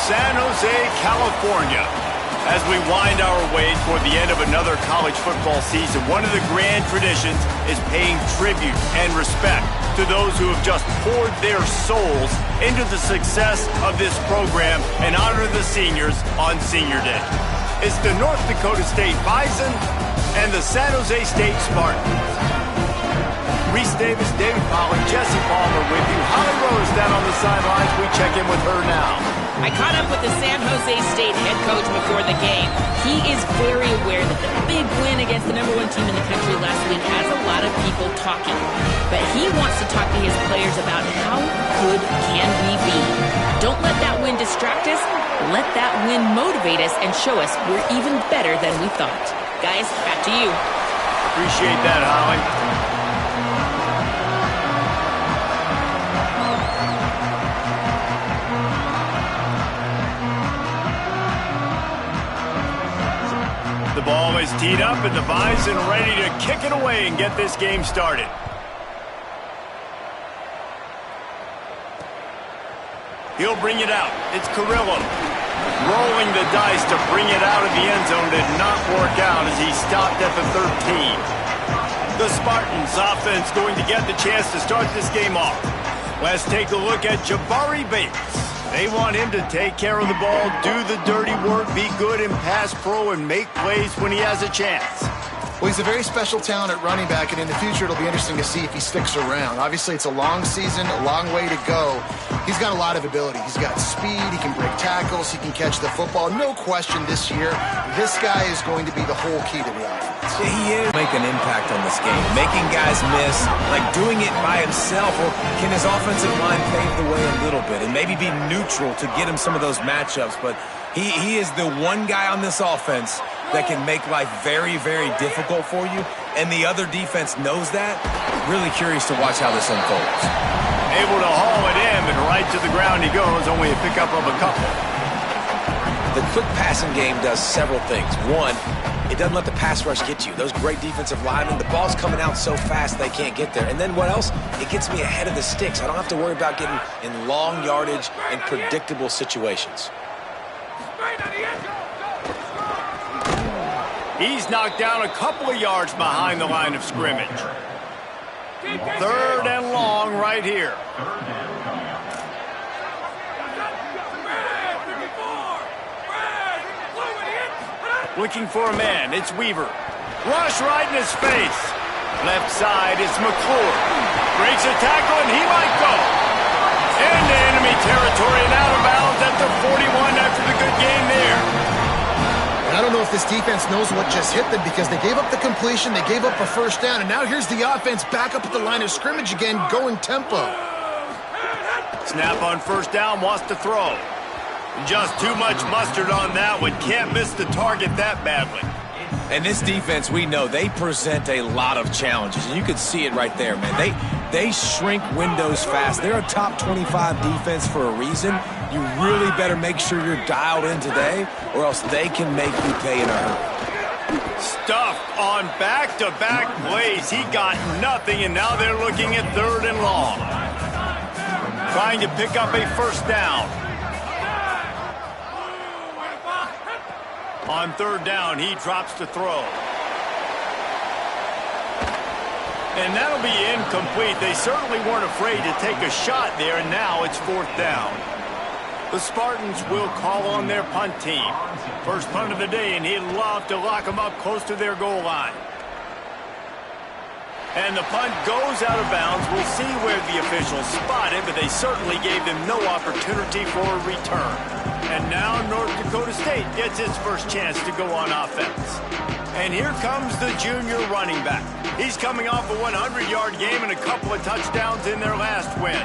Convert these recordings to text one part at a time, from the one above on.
San Jose, California. As we wind our way toward the end of another college football season, one of the grand traditions is paying tribute and respect to those who have just poured their souls into the success of this program and honor the seniors on Senior Day. It's the North Dakota State Bison and the San Jose State Spartans. Reese Davis, David Pollack, Jesse Palmer with you. Holly Rose down on the sidelines. We check in with her now. I caught up with the San Jose State head coach before the game. He is very aware that the big win against the #1 team in the country last week has a lot of people talking. But he wants to talk to his players about how good can we be. Don't let that win distract us. Let that win motivate us and show us we're even better than we thought. Guys, back to you. Appreciate that, Holly. The ball is teed up and the Bison ready to kick it away and get this game started. He'll bring it out. It's Carrillo. Rolling the dice to bring it out of the end zone did not work out as he stopped at the 13. The Spartans offense going to get the chance to start this game off. Let's take a look at Jabari Bates. They want him to take care of the ball, do the dirty work, be good in pass pro, and make plays when he has a chance. Well, he's a very special talent at running back, and in the future it'll be interesting to see if he sticks around. Obviously, it's a long season, a long way to go. He's got a lot of ability. He's got speed, he can break tackles, he can catch the football. No question this year, this guy is going to be the whole key to the offense. He is making an impact on this game, making guys miss, like doing it by himself, or can his offensive line pave the way a little bit and maybe be neutral to get him some of those matchups, but he is the one guy on this offense that can make life very, very difficult for you, and the other defense knows that. Really curious to watch how this unfolds. Able to haul it in, and right to the ground he goes, only a pickup of a couple. The quick passing game does several things. One, it doesn't let the pass rush get you. Those great defensive linemen, the ball's coming out so fast they can't get there. And then what else? It gets me ahead of the sticks. I don't have to worry about getting in long yardage and predictable situations. He's knocked down a couple of yards behind the line of scrimmage. 3rd and long right here. Looking for a man, it's Weaver. Rush right in his face. Left side, it's McClure. Breaks a tackle, and he might go. Into enemy territory and out of bounds at the 41 after the good game there. I don't know if this defense knows what just hit them because they gave up the completion, they gave up a first down, and now here's the offense back up at the line of scrimmage again, going tempo. Snap on first down, wants to throw. Just too much mustard on that one. Can't miss the target that badly. And this defense, we know, they present a lot of challenges. And you can see it right there, man. They shrink windows fast. They're a top 25 defense for a reason. You really better make sure you're dialed in today, or else they can make you pay in a hurry. Stuffed on back-to-back plays. He got nothing, and now they're looking at 3rd and long. Trying to pick up a first down. On 3rd down, he drops to throw. And that'll be incomplete. They certainly weren't afraid to take a shot there, and now it's 4th down. The Spartans will call on their punt team. First punt of the day, and he'd love to lock them up close to their goal line. And the punt goes out of bounds. We'll see where the officials spot it, but they certainly gave them no opportunity for a return. And now North Dakota State gets its first chance to go on offense. And here comes the junior running back. He's coming off a 100-yard game and a couple of touchdowns in their last win.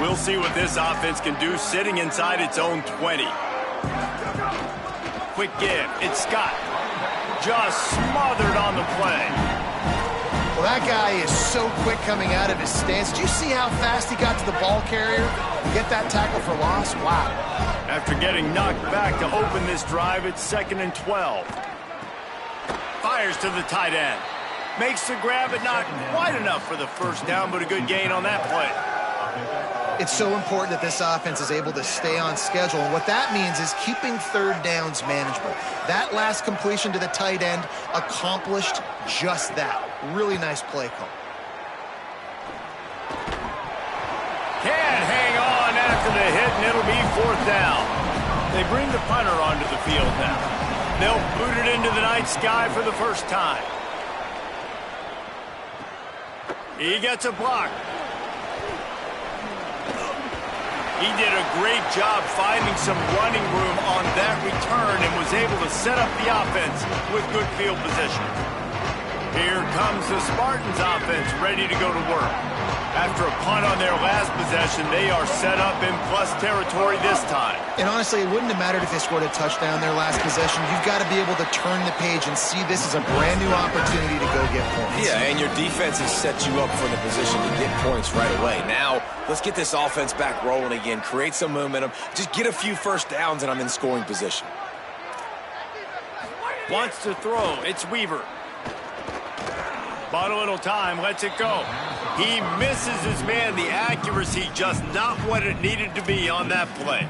We'll see what this offense can do sitting inside its own 20. Quick give. It's Scott. Just smothered on the play. Well, that guy is so quick coming out of his stance. Did you see how fast he got to the ball carrier and get that tackle for loss? Wow. After getting knocked back to open this drive, it's 2nd and 12. Fires to the tight end. Makes the grab, but not quite enough for the first down, but a good gain on that play. It's so important that this offense is able to stay on schedule, and what that means is keeping third downs manageable. That last completion to the tight end accomplished just that. Really nice play call. Can't hang on after the hit, and it'll be 4th down. They bring the punter onto the field now. They'll boot it into the night sky for the first time. He gets a block. He did a great job finding some running room on that return and was able to set up the offense with good field position. Here comes the Spartans offense ready to go to work. After a punt on their last possession, they are set up in plus territory this time. And honestly, it wouldn't have mattered if they scored a touchdown their last possession. You've got to be able to turn the page and see this as a brand new opportunity to go get points. Yeah, and your defense has set you up for the position to get points right away. Now, let's get this offense back rolling again, create some momentum, just get a few first downs, and I'm in scoring position. Wants to throw. It's Weaver. Bought a little time, lets it go. He misses his man. The accuracy just not what it needed to be on that play.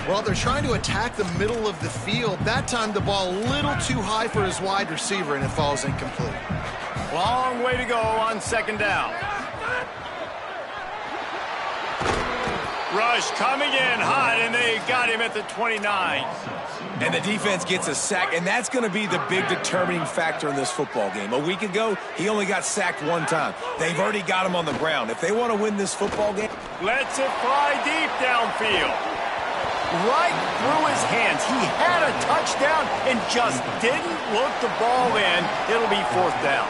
Well, they're trying to attack the middle of the field. That time the ball a little too high for his wide receiver, and it falls incomplete. Long way to go on 2nd down. Rush coming in hot, and they got him at the 29. And the defense gets a sack, and that's going to be the big determining factor in this football game. A week ago, he only got sacked 1 time. They've already got him on the ground. If they want to win this football game... Lets it fly deep downfield. Right through his hands. He had a touchdown and just didn't look the ball in. It'll be 4th down.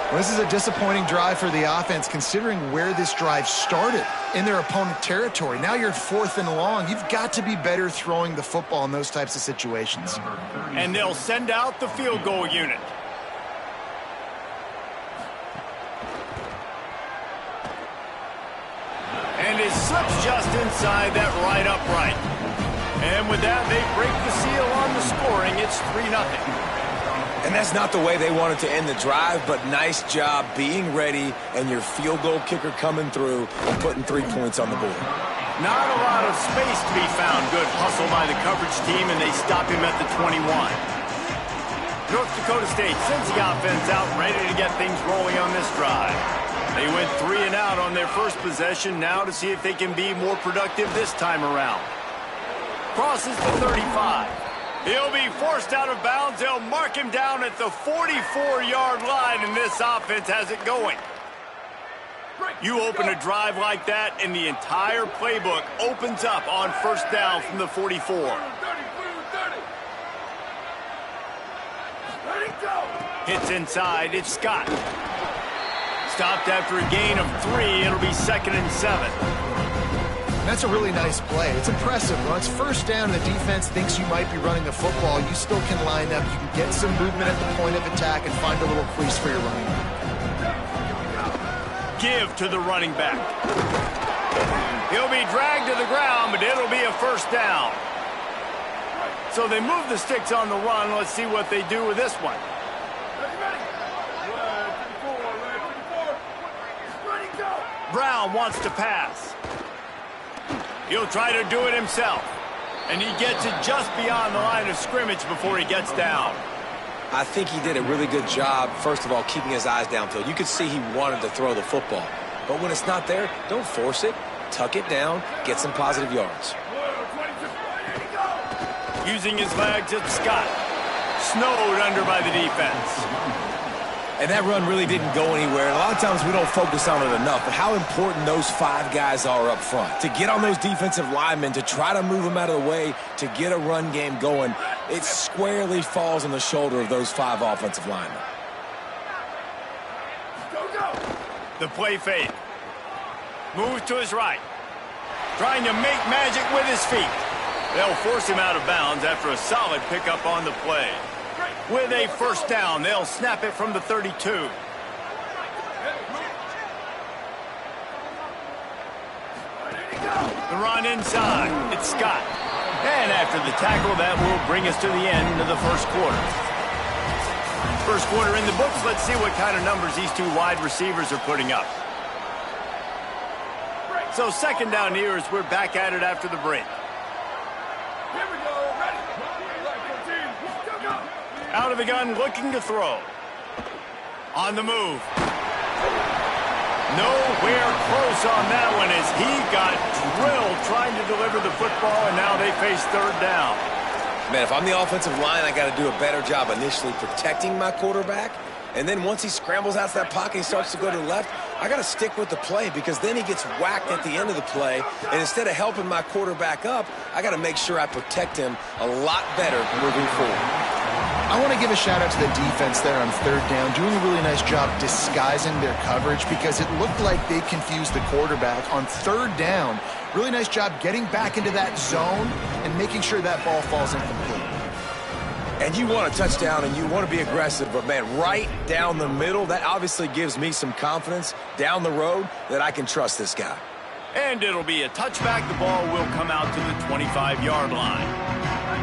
Well, this is a disappointing drive for the offense, considering where this drive started in their opponent territory. Now you're 4th and long. You've got to be better throwing the football in those types of situations. And they'll send out the field goal unit. And it slips just inside that right upright. And with that, they break the seal on the scoring. It's 3-0. And that's not the way they wanted to end the drive, but nice job being ready and your field goal kicker coming through and putting 3 points on the board. Not a lot of space to be found. Good hustle by the coverage team, and they stop him at the 21. North Dakota State sends the offense out, ready to get things rolling on this drive. They went 3 and out on their first possession, now to see if they can be more productive this time around. Crosses the 35. He'll be forced out of bounds. They'll mark him down at the 44-yard line, and this offense has it going. You open a drive like that, and the entire playbook opens up on 1st down from the 44. Hits inside. It's Scott. Stopped after a gain of 3. It'll be 2nd and 7. That's a really nice play. It's impressive. When it's 1st down and the defense thinks you might be running the football, you still can line up. You can get some movement at the point of attack and find a little crease for your running back. Give to the running back. He'll be dragged to the ground, but it'll be a 1st down. So they move the sticks on the run. Let's see what they do with this one. Brown wants to pass. He'll try to do it himself. And he gets it just beyond the line of scrimmage before he gets down. I think he did a really good job, first of all, keeping his eyes downfield. You could see he wanted to throw the football. But when it's not there, don't force it. Tuck it down. Get some positive yards. Using his legs, it's Scott. Snowed under by the defense. And that run really didn't go anywhere. A lot of times we don't focus on it enough, but how important those 5 guys are up front. To get on those defensive linemen, to try to move them out of the way, to get a run game going, it squarely falls on the shoulder of those 5 offensive linemen. The play fake. Moves to his right. Trying to make magic with his feet. They'll force him out of bounds after a solid pickup on the play. With a 1st down, they'll snap it from the 32. The run inside. It's Scott. And after the tackle, that will bring us to the end of the 1st quarter. 1st quarter in the books. Let's see what kind of numbers these 2 wide receivers are putting up. So second down here as we're back at it after the break. Here we go. Ready. Out of the gun, looking to throw. On the move. Nowhere close on that one as he got drilled trying to deliver the football, and now they face third down. Man, if I'm the offensive line, I got to do a better job initially protecting my quarterback. And then once he scrambles out of that pocket, he starts to go to the left, I got to stick with the play because then he gets whacked at the end of the play. And instead of helping my quarterback up, I got to make sure I protect him a lot better moving forward. I want to give a shout-out to the defense there on third down, doing a really nice job disguising their coverage because it looked like they confused the quarterback on third down. Really nice job getting back into that zone and making sure that ball falls incomplete. And you want a touchdown and you want to be aggressive, but, man, right down the middle, that obviously gives me some confidence down the road that I can trust this guy. And it'll be a touchback. The ball will come out to the 25-yard line.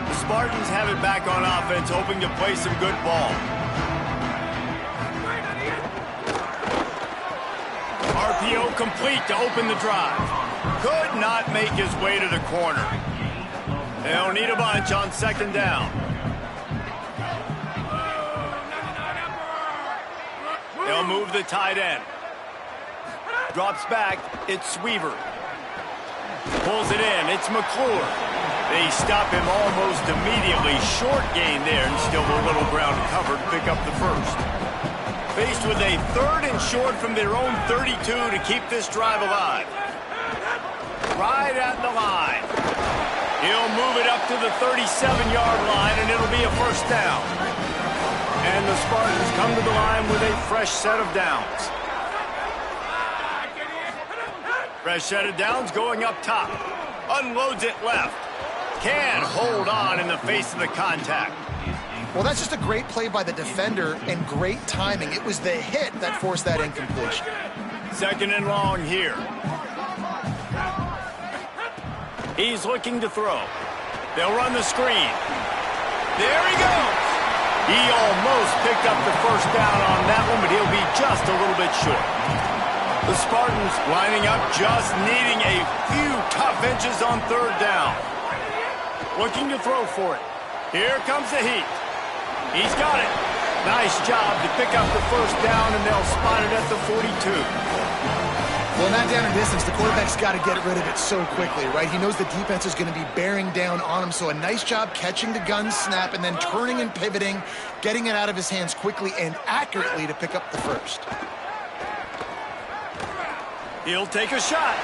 The Spartans have it back on offense, hoping to play some good ball. RPO complete to open the drive. Could not make his way to the corner. They'll need a bunch on second down. They'll move the tight end. Drops back. It's Weaver. Pulls it in. It's McClure. They stop him almost immediately. Short gain there, and still a little ground covered to pick up the first. Faced with a third and short from their own 32 to keep this drive alive. Right at the line. He'll move it up to the 37-yard line, and it'll be a first down. And the Spartans come to the line with a fresh set of downs. Fresh set of downs going up top. Unloads it left. Can hold on in the face of the contact. Well, that's just a great play by the defender and great timing. It was the hit that forced that incompletion. Second and long here. He's looking to throw. They'll run the screen. There he goes. He almost picked up the first down on that one, but he'll be just a little bit short. The Spartans lining up, just needing a few tough inches on third down. Looking to throw for it. Here comes the heat. He's got it. Nice job to pick up the first down, and they'll spot it at the 42. Well, not down in distance. The quarterback's got to get rid of it so quickly, right? He knows the defense is going to be bearing down on him, so a nice job catching the gun snap and then turning and pivoting, getting it out of his hands quickly and accurately to pick up the first. He'll take a shot.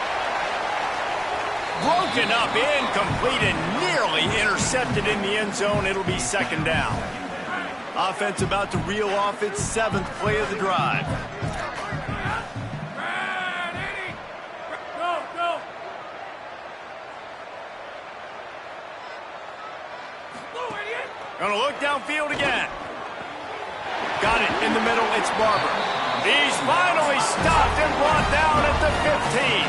Broken up, incomplete, and nearly intercepted in the end zone. It'll be second down. Offense about to reel off its 7th play of the drive. Gonna look downfield again. Got it in the middle. It's Barber. He's finally stopped and brought down at the 15.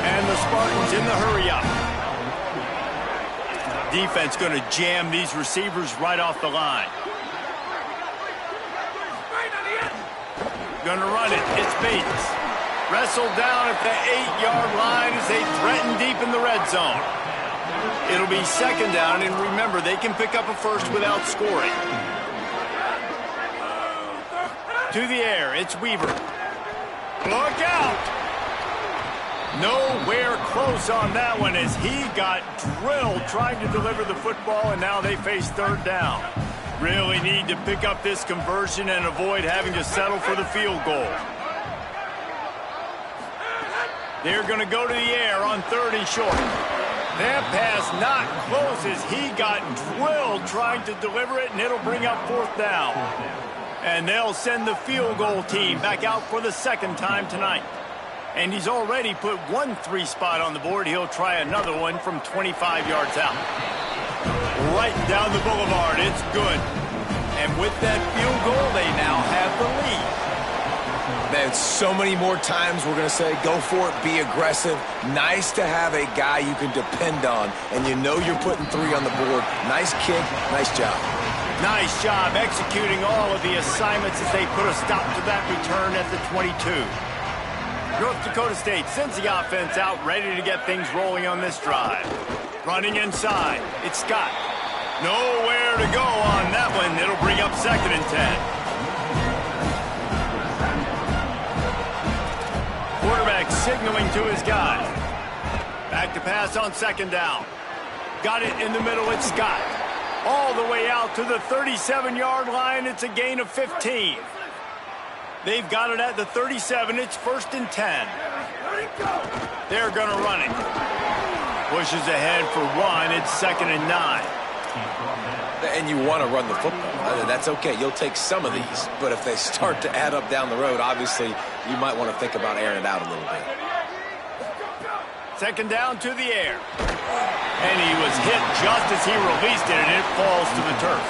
And the Spartans in the hurry-up. Defense going to jam these receivers right off the line. Going to run it. It's Bates. Wrestled down at the 8-yard line as they threaten deep in the red zone. It'll be second down, and remember, they can pick up a first without scoring. To the air, it's Weaver. Look out! Nowhere close on that one as he got drilled trying to deliver the football, and now they face third down. Really need to pick up this conversion and avoid having to settle for the field goal. They're going to go to the air on third and short. That pass not close as he got drilled trying to deliver it, and it'll bring up fourth down. And they'll send the field goal team back out for the second time tonight. And he's already put one 3 spot on the board. He'll try another one from 25 yards out. Right down the boulevard. It's good. And with that field goal, they now have the lead. Man, so many more times we're going to say, go for it, be aggressive. Nice to have a guy you can depend on, and you know you're putting 3 on the board. Nice kick, nice job. Nice job executing all of the assignments as they put a stop to that return at the 22. North Dakota State sends the offense out, ready to get things rolling on this drive. Running inside, it's Scott. Nowhere to go on that one. It'll bring up 2nd and 10. Quarterback signaling to his guy. Back to pass on 2nd down. Got it in the middle, it's Scott. All the way out to the 37-yard line. It's a gain of 15. They've got it at the 37. It's 1st and 10. They're going to run it. Pushes ahead for 1. It's 2nd and 9. And you want to run the football. That's okay. You'll take some of these. But if they start to add up down the road, obviously, you might want to think about airing it out a little bit. 2nd down to the air. And he was hit just as he released it, and it falls to the turf.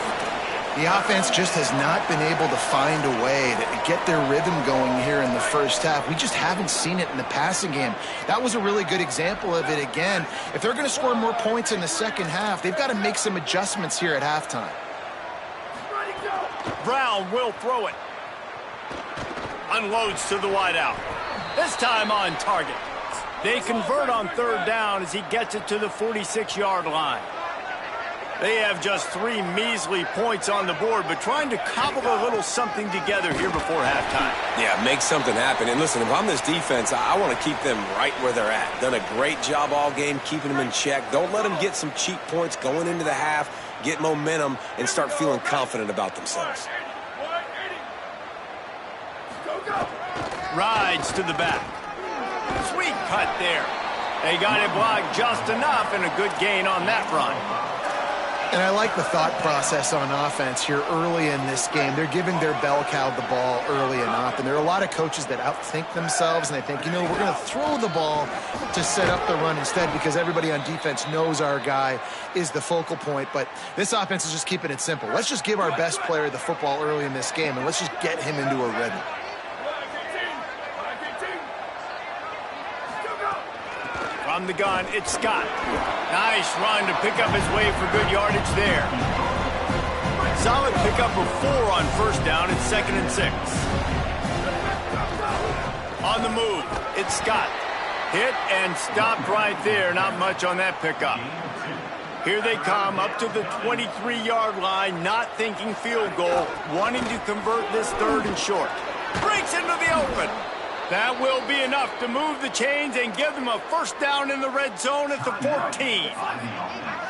The offense just has not been able to find a way to get their rhythm going here in the first half. We just haven't seen it in the passing game. That was a really good example of it again. If they're going to score more points in the second half, they've got to make some adjustments here at halftime. Brown will throw it. Unloads to the wideout. This time on target. They convert on 3rd down as he gets it to the 46-yard line. They have just 3 measly points on the board, but trying to cobble a little something together here before halftime. Yeah, make something happen. And listen, if I'm this defense, I want to keep them right where they're at. Done a great job all game keeping them in check. Don't let them get some cheap points going into the half, get momentum, and start feeling confident about themselves. Rides to the back. Sweet cut there. They got it blocked just enough, and a good gain on that run. And I like the thought process on offense here early in this game. They're giving their bell cow the ball early and often. There are a lot of coaches that outthink themselves, and they think, you know, we're going to throw the ball to set up the run instead because everybody on defense knows our guy is the focal point. But this offense is just keeping it simple. Let's just give our best player the football early in this game, and let's just get him into a rhythm. From the gun, it's Scott. Nice run to pick up his way for good yardage there. Solid pickup of 4 on 1st down. It's 2nd and 6. On the move, it's Scott. Hit and stopped right there. Not much on that pickup. Here they come up to the 23-yard line, not thinking field goal, wanting to convert this 3rd and short. Breaks into the open. That will be enough to move the chains and give them a 1st down in the red zone at the 14.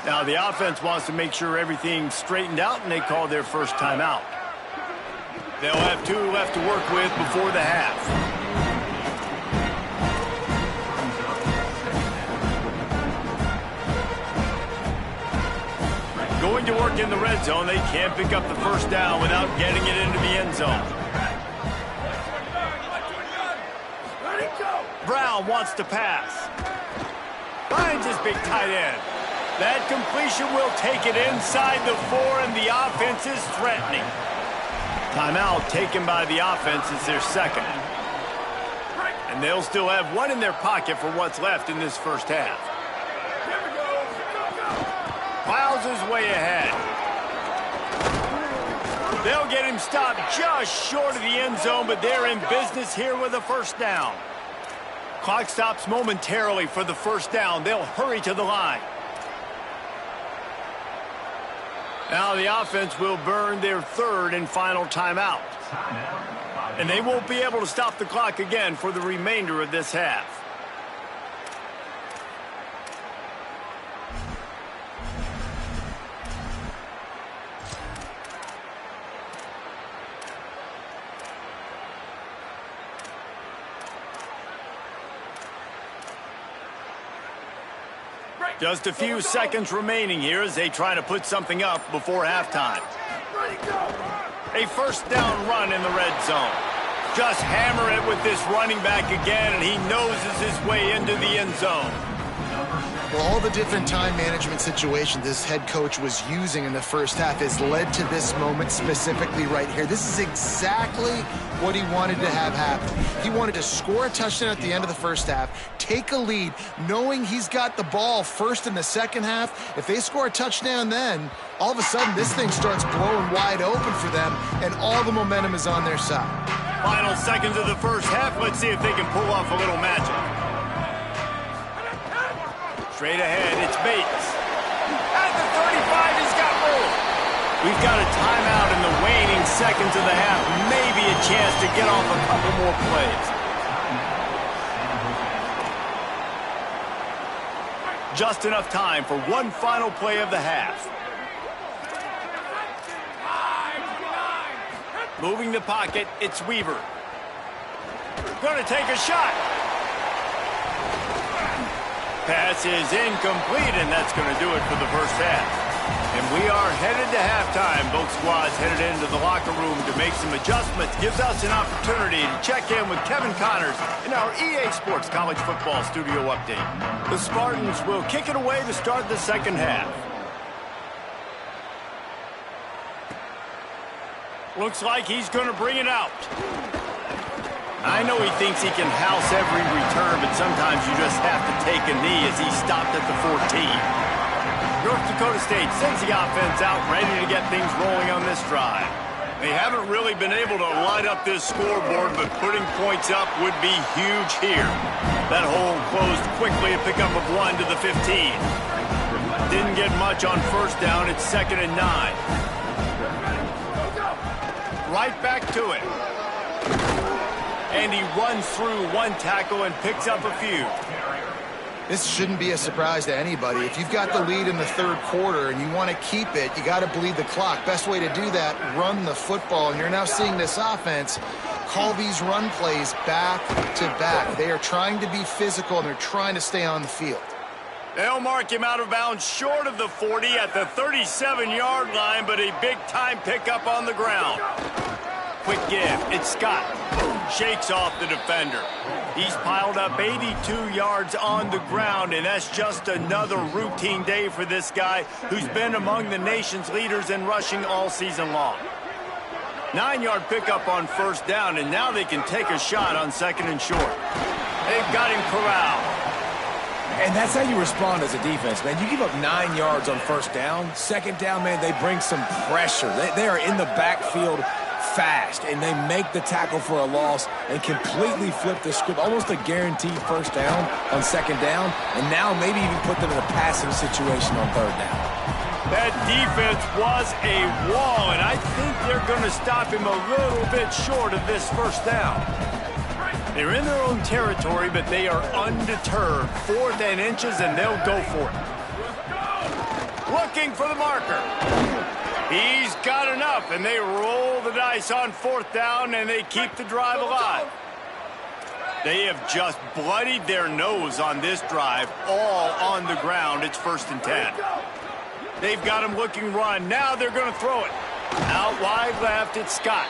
Now the offense wants to make sure everything's straightened out, and they call their first timeout. They'll have 2 left to work with before the half. Going to work in the red zone, they can't pick up the 1st down without getting it into the end zone. Brown wants to pass. Finds his big tight end. That completion will take it inside the 4, and the offense is threatening. Timeout taken by the offense is their 2nd. And they'll still have 1 in their pocket for what's left in this first half. Plows his way ahead. They'll get him stopped just short of the end zone, but they're in business here with a 1st down. Clock stops momentarily for the 1st down. They'll hurry to the line. Now the offense will burn their 3rd and final timeout. And they won't be able to stop the clock again for the remainder of this half. Just a few seconds remaining here as they try to put something up before halftime. A 1st down run in the red zone. Just hammer it with this running back again, and he noses his way into the end zone. Well, all the different time management situations this head coach was using in the first half has led to this moment specifically right here. This is exactly what he wanted to have happen. He wanted to score a touchdown at the end of the first half, take a lead, knowing he's got the ball first in the second half. If they score a touchdown then, all of a sudden this thing starts blowing wide open for them, and all the momentum is on their side. Final seconds of the first half. Let's see if they can pull off a little magic. Straight ahead, it's Bates. At the 35, he's got room. We've got a timeout in the waning seconds of the half. Maybe a chance to get off a couple more plays. Just enough time for one final play of the half. Moving the pocket, it's Weaver. Going to take a shot. Pass is incomplete, and that's going to do it for the first half. And we are headed to halftime. Both squads headed into the locker room to make some adjustments. Gives us an opportunity to check in with Kevin Connors in our EA Sports College Football Studio Update. The Spartans will kick it away to start the second half. Looks like he's going to bring it out. I know he thinks he can house every return, but sometimes you just have to take a knee as he stopped at the 14. North Dakota State sends the offense out, ready to get things rolling on this drive. They haven't really been able to light up this scoreboard, but putting points up would be huge here. That hole closed quickly, a pickup of 1 to the 15. Didn't get much on first down. It's 2nd and 9. Right back to it. And he runs through one tackle and picks up a few. This shouldn't be a surprise to anybody. If you've got the lead in the third quarter and you want to keep it, you got to bleed the clock. Best way to do that, run the football. And you're now seeing this offense call these run plays back to back. They are trying to be physical, and they're trying to stay on the field. They'll mark him out of bounds short of the 40 at the 37-yard line, but a big-time pickup on the ground. Quick give. It's Scott. Shakes off the defender. He's piled up 82 yards on the ground, and that's just another routine day for this guy who's been among the nation's leaders in rushing all season long. 9-yard pickup on first down, and now they can take a shot on 2nd and short. They've got him corralled. And that's how you respond as a defense, man. You give up 9 yards on first down. 2nd down, man, they bring some pressure. They are in the backfield fast, and they make the tackle for a loss and completely flip the script. Almost a guaranteed first down on 2nd down, and now maybe even put them in a passing situation on 3rd down. That defense was a wall, and I think they're going to stop him a little bit short of this first down. They're in their own territory, but they are undeterred. 4th and inches, and they'll go for it. Looking for the marker. He's got enough, and they roll the dice on 4th down, and they keep the drive alive. They have just bloodied their nose on this drive, all on the ground. It's 1st and 10. They've got him looking run. Now they're going to throw it. Out wide left, it's Scott.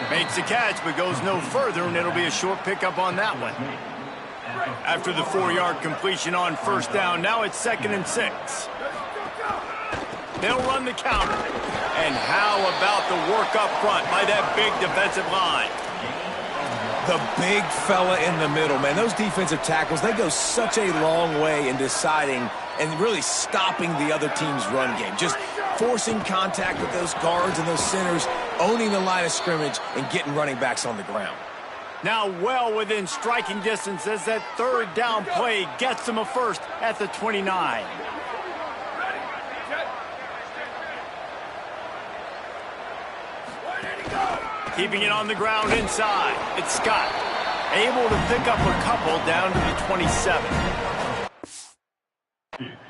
Makes the catch, but goes no further, and it'll be a short pickup on that one. After the 4-yard completion on first down, now it's 2nd and 6. They'll run the counter. And how about the work up front by that big defensive line? The big fella in the middle, man. Those defensive tackles, they go such a long way in deciding and really stopping the other team's run game. Just forcing contact with those guards and those centers, owning the line of scrimmage, and getting running backs on the ground. Now well within striking distance as that 3rd down play gets them a first at the 29. Keeping it on the ground inside. It's Scott. Able to pick up a couple down to the 27.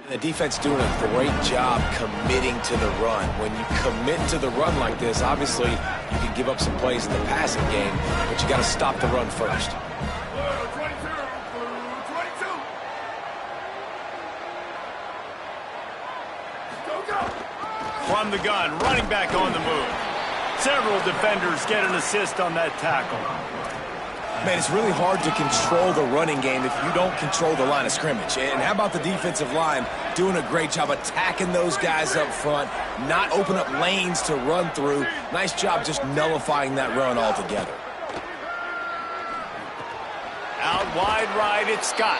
The defense doing a great job committing to the run. When you commit to the run like this, obviously you can give up some plays in the passing game, but you got to stop the run first. From the gun, running back on the move. Several defenders get an assist on that tackle. Man, it's really hard to control the running game if you don't control the line of scrimmage. And how about the defensive line doing a great job attacking those guys up front, not open up lanes to run through. Nice job just nullifying that run altogether. Out wide right, it's Scott.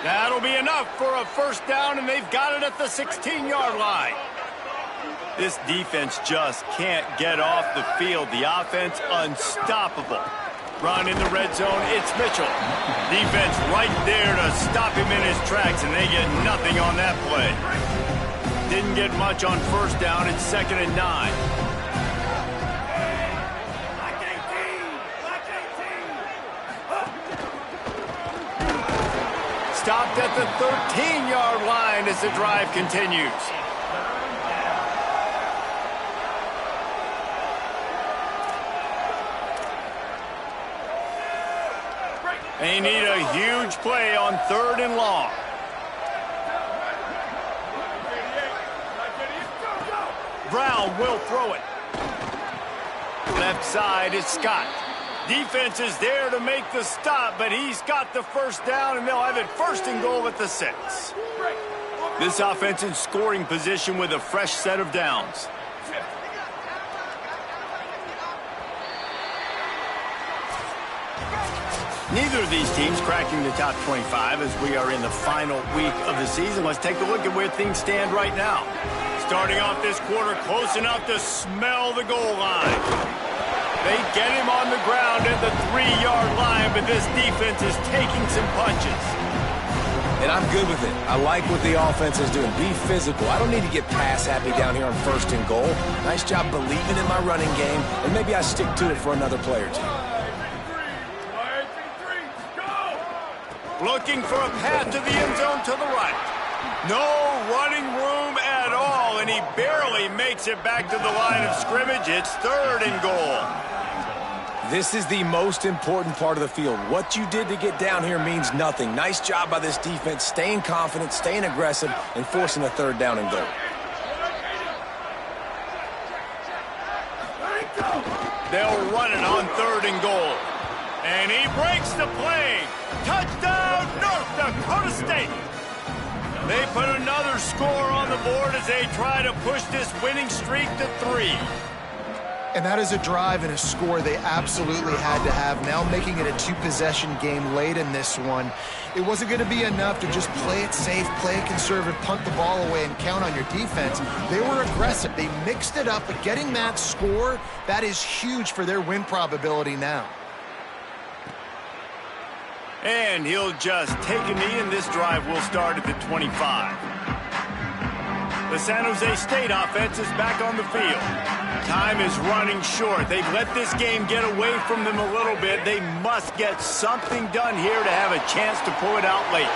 That'll be enough for a first down, and they've got it at the 16-yard line. This defense just can't get off the field. The offense unstoppable. Run in the red zone, it's Mitchell. Defense right there to stop him in his tracks, and they get nothing on that play. Didn't get much on first down. It's 2nd and 9. Stopped at the 13-yard line as the drive continues. They need a huge play on 3rd and long. Brown will throw it. Left side is Scott. Defense is there to make the stop, but he's got the first down, and they'll have it 1st and goal at the 6. This offense in scoring position with a fresh set of downs. Neither of these teams cracking the top 25 as we are in the final week of the season. Let's take a look at where things stand right now. Starting off this quarter close enough to smell the goal line. They get him on the ground at the 3-yard line, but this defense is taking some punches. And I'm good with it. I like what the offense is doing. Be physical. I don't need to get pass happy down here on 1st and goal. Nice job believing in my running game, and maybe I stick to it for another play or two. Looking for a path to the end zone to the right. No running room at all, and he barely makes it back to the line of scrimmage. It's 3rd and goal. This is the most important part of the field. What you did to get down here means nothing. Nice job by this defense, staying confident, staying aggressive, and forcing a 3rd down and goal. They'll run it on 3rd and goal. And he breaks the play. Touchdown, North Dakota State. They put another score on the board as they try to push this winning streak to 3. And that is a drive and a score they absolutely had to have. Now making it a 2-possession game late in this one. It wasn't going to be enough to just play it safe, play it conservative, punt the ball away, and count on your defense. They were aggressive. They mixed it up, but getting that score, that is huge for their win probability now. And he'll just take a knee, and this drive will start at the 25. The San Jose State offense is back on the field. Time is running short. They've let this game get away from them a little bit. They must get something done here to have a chance to pull it out late.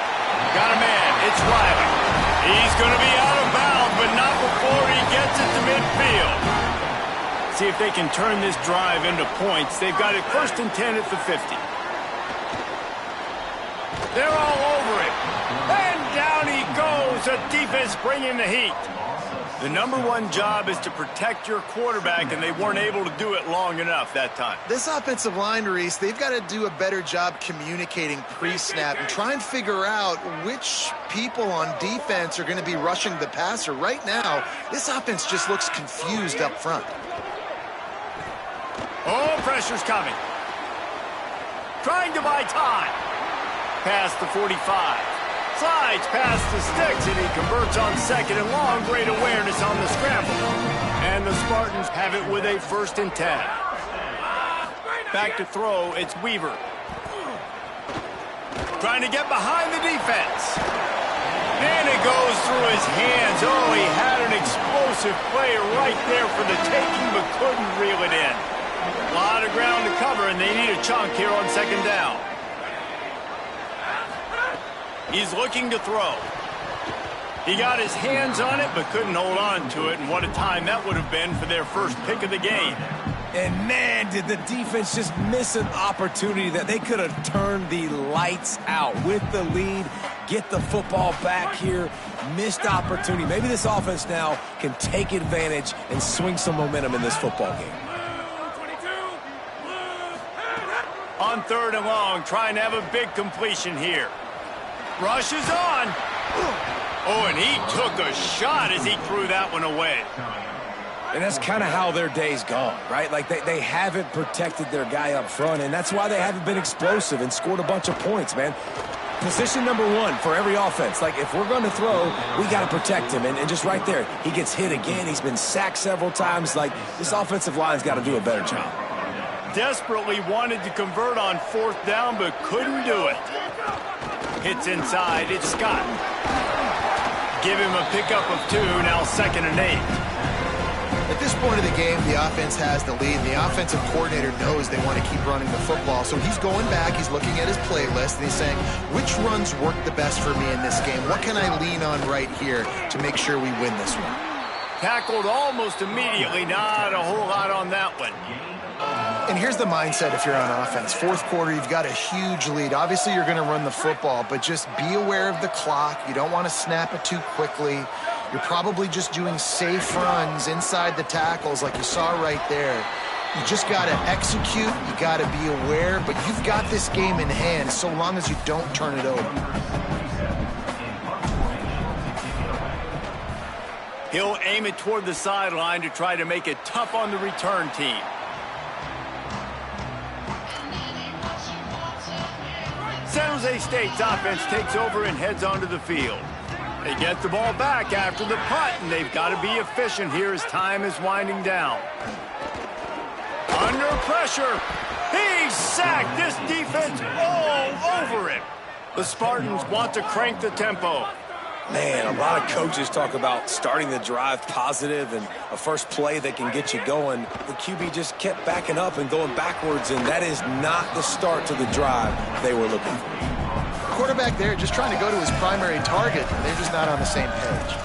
Got a man. It's Riley. He's going to be out of bounds, but not before he gets it to midfield. See if they can turn this drive into points. They've got it 1st and 10 at the 50. They're all over it. And down he goes. The defense bringing the heat. The #1 job is to protect your quarterback, and they weren't able to do it long enough that time. This offensive line, Reese, they've got to do a better job communicating pre-snap and try and figure out which people on defense are going to be rushing the passer. Right now, this offense just looks confused up front. Oh, pressure's coming. Trying to buy time. Past the 45. Slides past the sticks, and he converts on 2nd and long. Great awareness on the scramble. And the Spartans have it with a 1st and 10. Back to throw, it's Weaver. Trying to get behind the defense. And it goes through his hands. Oh, he had an explosive play right there for the taking, but couldn't reel it in. A lot of ground to cover, and they need a chunk here on 2nd down. He's looking to throw. He got his hands on it, but couldn't hold on to it, and what a time that would have been for their first pick of the game. And man, did the defense just miss an opportunity that they could have turned the lights out with the lead, get the football back here, missed opportunity. Maybe this offense now can take advantage and swing some momentum in this football game. On 3rd and long, trying to have a big completion here. Rush is on. Oh, and he took a shot as he threw that one away. And that's kind of how their day's gone, right? Like they haven't protected their guy up front, and that's why they haven't been explosive and scored a bunch of points, man. Position #1 for every offense. Like, if we're going to throw, we got to protect him. And just right there, he gets hit again. He's been sacked several times. Like, this offensive line's got to do a better job. desperately wanted to convert on 4th down, but couldn't do it. Hits inside, it's Scott. Give him a pickup of 2, now 2nd and 8. At this point of the game, the offense has the lead, and the offensive coordinator knows they want to keep running the football. So he's going back, he's looking at his playlist, and he's saying, which runs work the best for me in this game? What can I lean on right here to make sure we win this one? Tackled almost immediately, not a whole lot on that one. And here's the mindset if you're on offense. 4th quarter, you've got a huge lead. Obviously, you're going to run the football, but just be aware of the clock. You don't want to snap it too quickly. You're probably just doing safe runs inside the tackles like you saw right there. You just got to execute. You got to be aware, but you've got this game in hand so long as you don't turn it over. He'll aim it toward the sideline to try to make it tough on the return team. San Jose State's offense takes over and heads onto the field. They get the ball back after the punt, and they've got to be efficient here as time is winding down. Under pressure. He's sacked. This defense all over him. The Spartans want to crank the tempo. Man, a lot of coaches talk about starting the drive positive and a first play that can get you going. The QB just kept backing up and going backwards, and that is not the start to the drive they were looking for. Quarterback there just trying to go to his primary target, and they're just not on the same page.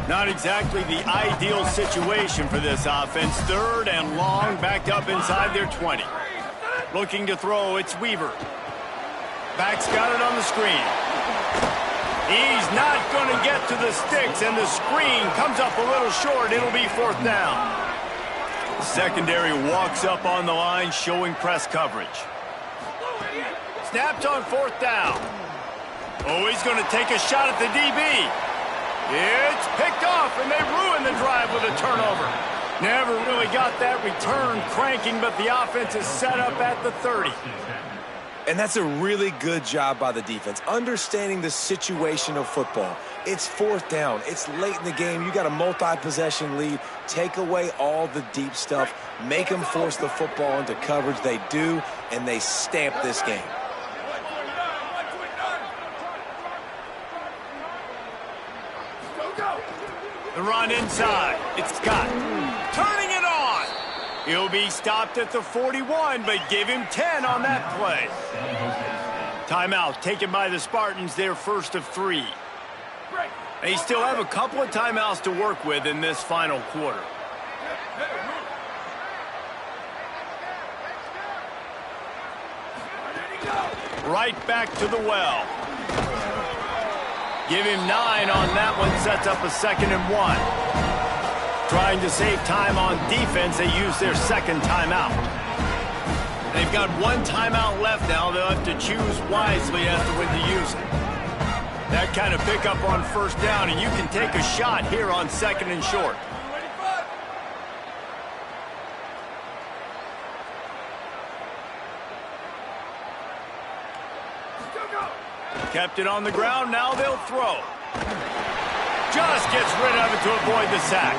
Not exactly the ideal situation for this offense. 3rd and long, backed up inside their 20. Looking to throw, it's Weaver. Back's got it on the screen. He's not going to get to the sticks, and the screen comes up a little short. It'll be 4th down. Secondary walks up on the line, showing press coverage. Snapped on 4th down. Oh, he's going to take a shot at the DB. It's picked off, and they ruin the drive with a turnover. Never really got that return cranking, but the offense is set up at the 30. And that's a really good job by the defense, understanding the situation of football. It's 4th down. It's late in the game. You got a multi-possession lead. Take away all the deep stuff. Make them force the football into coverage. They do, and they stamp this game. The run inside. It's Scott. Turning it on. He'll be stopped at the 41, but give him 10 on that play. Timeout taken by the Spartans, their first of 3. They still have a couple of timeouts to work with in this final quarter. Right back to the well. Give him 9 on that one, sets up a 2nd and 1. Trying to save time on defense, they use their 2nd timeout. They've got 1 timeout left now. They'll have to choose wisely as to when to use it. That kind of pickup on 1st down, and you can take a shot here on 2nd and short. Kept it on the ground, now they'll throw. Just gets rid of it to avoid the sack.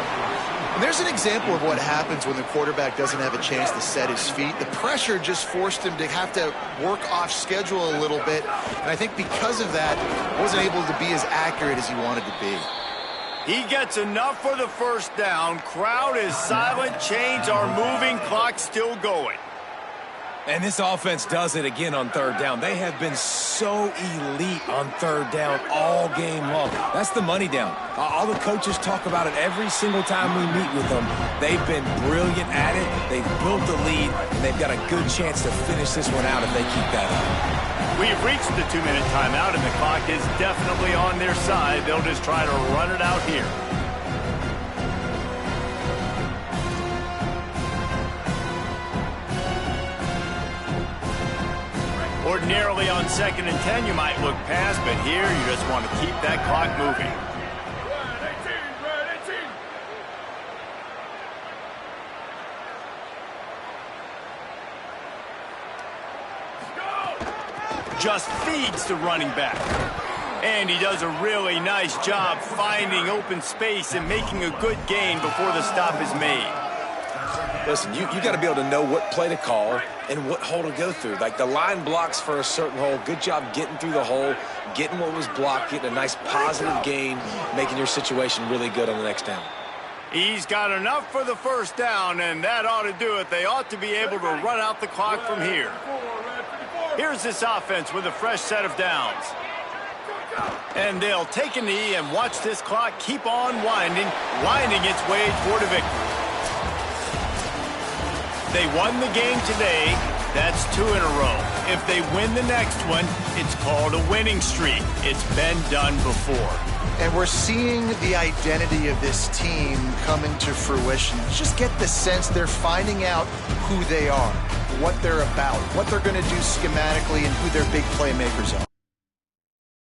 And there's an example of what happens when the quarterback doesn't have a chance to set his feet. The pressure just forced him to have to work off schedule a little bit. And I think because of that, wasn't able to be as accurate as he wanted to be. He gets enough for the 1st down. Crowd is silent. Chains are moving. Clock still going. And this offense does it again on 3rd down. They have been so elite on 3rd down all game long. That's the money down. All the coaches talk about it every single time we meet with them. They've been brilliant at it. They've built the lead, and they've got a good chance to finish this one out if they keep that up. We've reached the 2-minute timeout, and the clock is definitely on their side. They'll just try to run it out here. Ordinarily on 2nd and 10, you might look past, but here you just want to keep that clock moving. Just feeds the running back. And he does a really nice job finding open space and making a good gain before the stop is made. Listen, you got to be able to know what play to call and what hole to go through. Like the line blocks for a certain hole. Good job getting through the hole, getting what was blocked, getting a nice positive gain, making your situation really good on the next down. He's got enough for the first down, and that ought to do it. They ought to be able to run out the clock from here. Here's this offense with a fresh set of downs. And they'll take a knee and watch this clock keep on winding its way toward a victory. They won the game today. That's 2 in a row. If they win the next one, it's called a winning streak. It's been done before. And we're seeing the identity of this team coming to fruition. Just get the sense they're finding out who they are, what they're about, what they're going to do schematically, and who their big playmakers are.